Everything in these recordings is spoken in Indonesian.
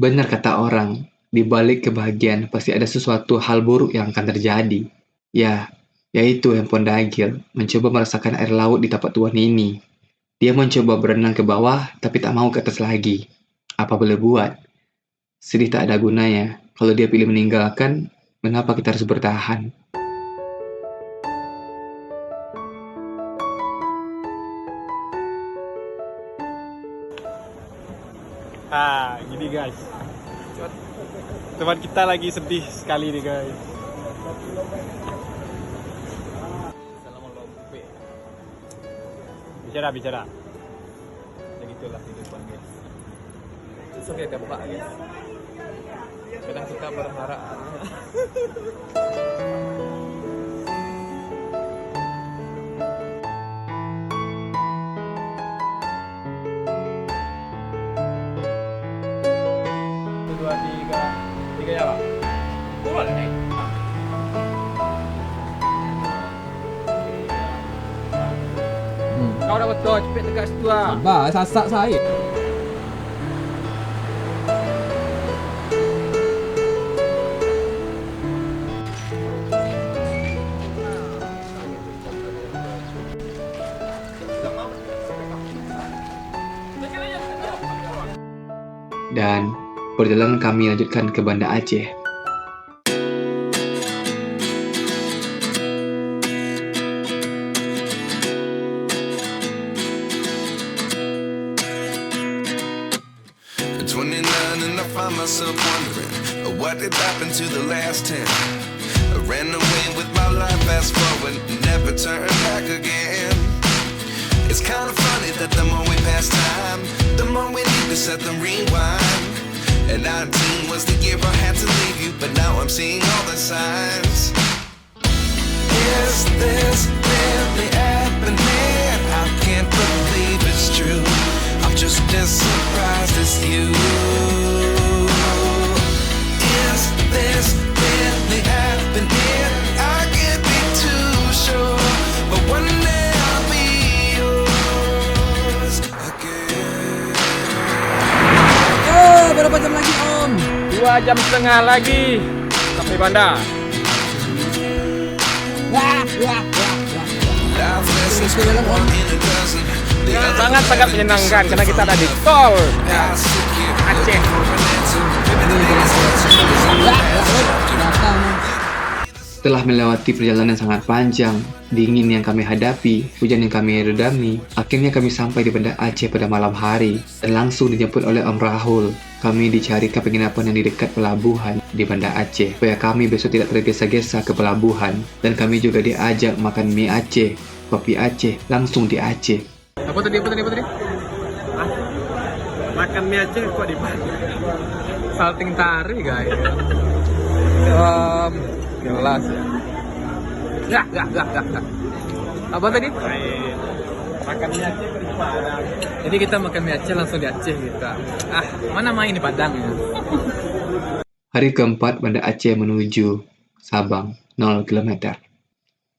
Benar kata orang, di balik kebahagiaan pasti ada sesuatu hal buruk yang akan terjadi. Ya, yaitu handphone Dagil mencoba merasakan air laut di tapak tuan ini. Dia mencoba berenang ke bawah, tapi tak mau ke atas lagi. Apa boleh buat? Sedih tak ada gunanya. Kalau dia pilih meninggalkan, mengapa kita harus bertahan? Gini guys. Teman kita lagi sedih sekali nih guys. Bicara. Ya gitulah kehidupan guys. Susah ya dampak guys. Kadang kita berharap. Dua, tiga ya pak. Boleh. Kau dah betul, cepet dekat situ lah. Sabar, sasak saya. Dan perjalanan kami lanjutkan ke Banda Aceh. At 29 and I find myself wondering what did happen to the last 10. I ran away with my life, fast forward, never turn back again. It's kind of funny that the more we pass time, the more we need to set the rewind. And 19 was the year I had to leave you, but now I'm seeing all the signs. Is this really happening? I can't believe it's true. I'm just as surprised as you. Is this really happening? I can't be too sure, but one day I'll be yours again. Berapa jam lagi Om? 2,5 jam lagi sampai Banda. Life lessons come one in a dozen. Sangat menyenangkan karena kita ada di tol Aceh. Setelah melewati perjalanan sangat panjang, dingin yang kami hadapi, hujan yang kami redami, akhirnya kami sampai di Banda Aceh pada malam hari dan langsung dijemput oleh Om Rahul. Kami dicari ke penginapan yang di dekat pelabuhan di Banda Aceh, supaya kami besok tidak tergesa-gesa ke pelabuhan. Dan kami juga diajak makan mie Aceh, kopi Aceh, langsung di Aceh. Apa tadi? Makan mie Aceh kok di mana? Salting tari guys. Jelas ya. Apa tadi? Makan mie Aceh di Padang. Jadi kita makan mie Aceh langsung di Aceh kita. Mana main di Padang ya? Hari keempat Banda Aceh menuju Sabang, 0 km.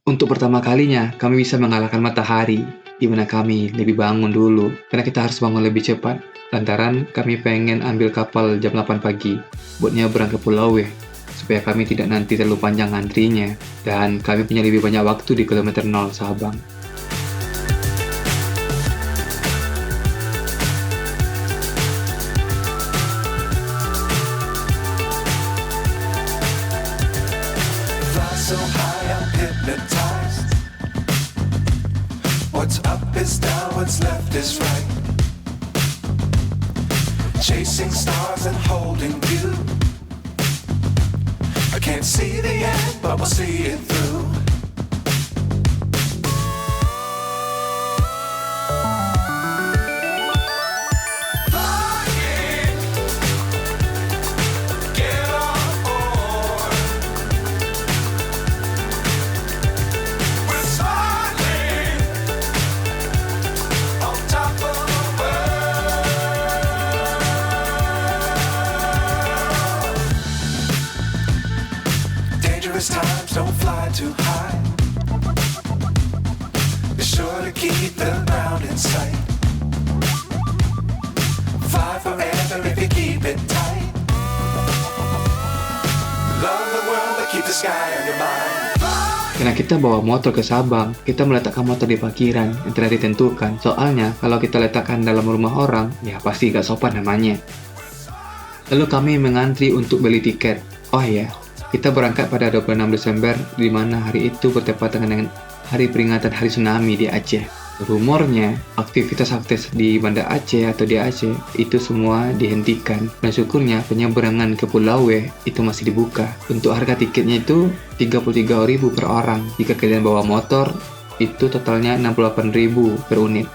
Untuk pertama kalinya, kami bisa mengalahkan matahari, di mana kami lebih bangun dulu, karena kita harus bangun lebih cepat, lantaran kami pengen ambil kapal jam 8 pagi, buat nyebrang ke Pulau Weh, supaya kami tidak nanti terlalu panjang antrinya, dan kami punya lebih banyak waktu di kilometer 0 Sabang. Fly so high, I'm hypnotized. What's up is down, what's left is right. Chasing stars and holding you. I can't see the end, but we'll see it through. Flying, get on board. We're smiling on top of the world. Dangerous times, don't fly too high. Be sure to keep the ground in sight. Fly forever if you keep it tight. the sky on your mind. Karena kita bawa motor ke Sabang, kita meletakkan motor di parkiran yang telah ditentukan. Soalnya, kalau kita letakkan dalam rumah orang, ya pasti gak sopan namanya. Lalu kami mengantri untuk beli tiket. Oh iya, kita berangkat pada 26 Desember, di mana hari itu bertepatan dengan hari peringatan Hari Tsunami di Aceh. Rumornya, aktivitas-aktivitas di Banda Aceh atau di Aceh itu semua dihentikan. Dan syukurnya penyeberangan ke Pulau W itu masih dibuka. Untuk harga tiketnya itu 33.000 per orang. Jika kalian bawa motor, itu totalnya 68.000 per unit.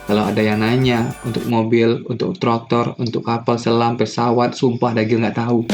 Kalau ada yang nanya, untuk mobil, untuk traktor, untuk kapal selam, pesawat, sumpah Dagil nggak tahu.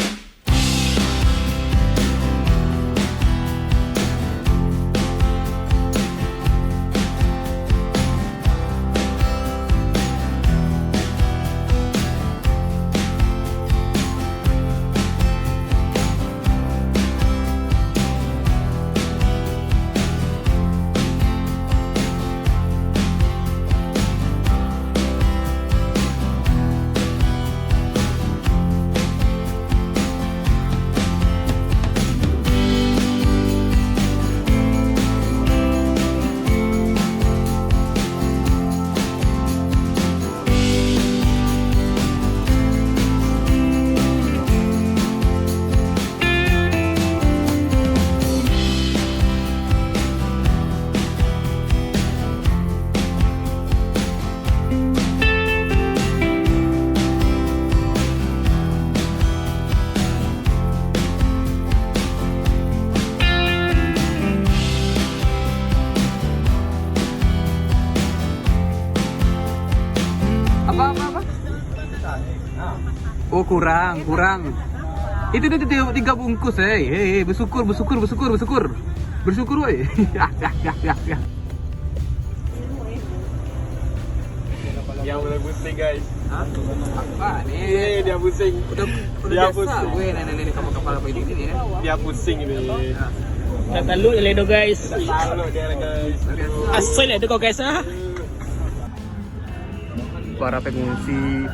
Apa? Oh kurang. Itu 3 bungkus, bersyukur, woi. Yang mulai pusing guys. Apa nih? Dia pusing. Udah Dia biasa pusing. gue nenek kapal begini ya. Dia pusing ini. Talu ledo guys. Tahu dia guys. Asal itu kok guys ah. Para pengungsi.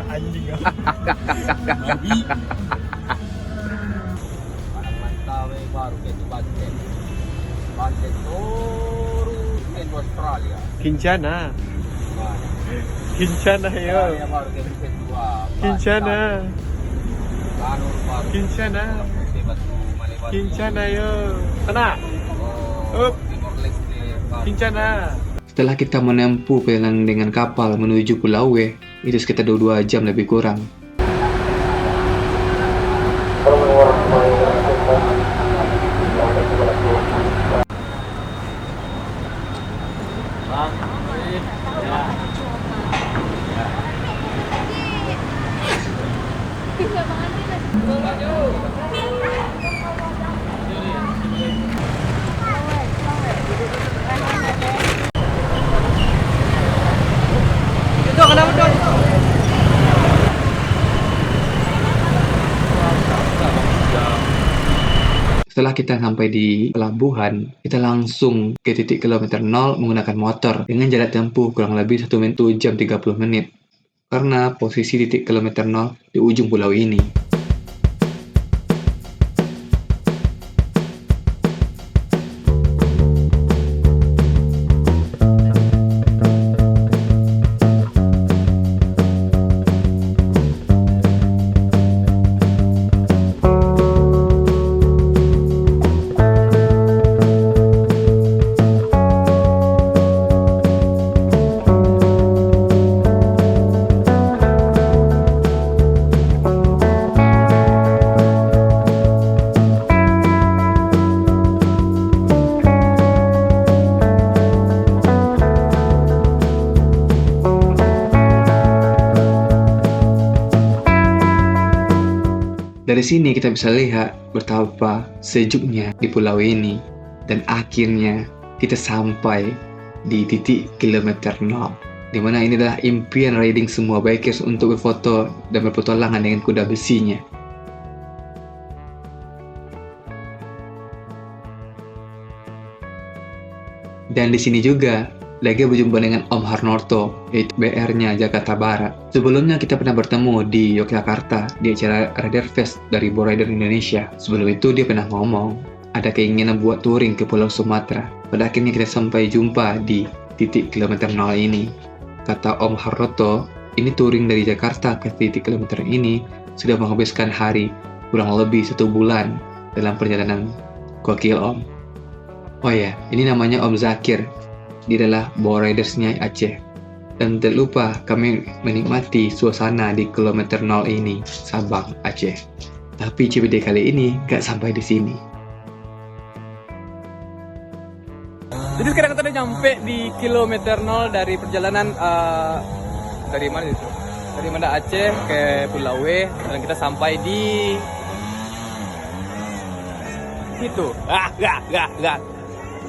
Anjing. Kincana yo. Kincana yo. Sana. Up. Kincana. Setelah kita menempuh perjalanan dengan kapal menuju Pulau W, itu sekitar 22 jam lebih kurang. Setelah kita sampai di pelabuhan, kita langsung ke titik kilometer 0 menggunakan motor dengan jarak tempuh kurang lebih 1 jam 30 menit. Karena posisi titik kilometer 0 di ujung pulau ini. Dari sini kita bisa lihat betapa sejuknya di pulau ini. Dan akhirnya kita sampai di titik kilometer 0. Dimana ini adalah impian riding semua bikers untuk berfoto dan berpetualangan dengan kuda besinya. Dan di sini juga Lagi berjumpa dengan Om Harnoto, yaitu BR-nya Jakarta Barat. Sebelumnya kita pernah bertemu di Yogyakarta di acara Rider Fest dari Borobudur Indonesia. Sebelum itu dia pernah ngomong ada keinginan buat touring ke Pulau Sumatera. Pada akhirnya kita sampai jumpa di titik kilometer 0 ini. Kata Om Harnoto, ini touring dari Jakarta ke titik kilometer ini sudah menghabiskan hari kurang lebih 1 bulan dalam perjalanan. Gokil Om. Oh ya, ini namanya Om Zakir. Dia adalah Borobudursnya Aceh. Dan tak lupa kami menikmati suasana di kilometer 0 ini, Sabang, Aceh. Tapi CBD kali ini gak sampai di sini. Jadi sekarang kita udah nyampe di kilometer 0 dari perjalanan dari mana itu? Dari Banda Aceh ke Pulau W, dan kita sampai di situ.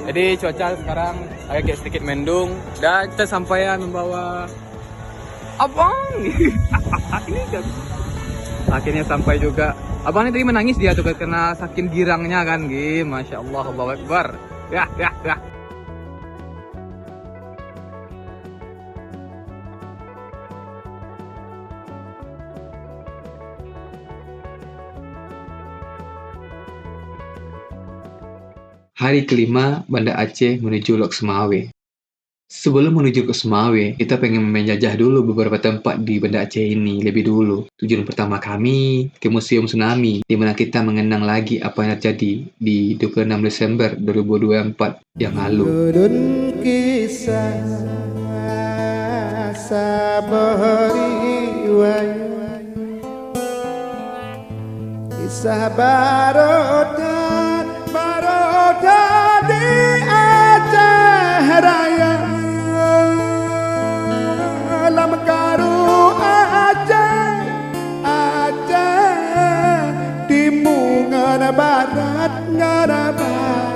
Jadi cuaca sekarang agak sedikit mendung dan kita sampaian membawa abang. Ini kan. Akhirnya sampai juga. Abang ini tadi menangis dia tuh karena saking girangnya kan, Masya Allah, Allahu Akbar. Ya. Hari kelima Banda Aceh menuju Lok Semawe. Sebelum menuju ke Semawe, kita pengen menjajah dulu beberapa tempat di Banda Aceh ini lebih dulu. Tujuan pertama kami ke Museum Tsunami, di mana kita mengenang lagi apa yang terjadi di 26 Desember 2024 yang lalu. Gurun kisah sabari wayu, kisah baroda di Aceh Raya, alam karu Aceh di Mungan Barat Ngarabah.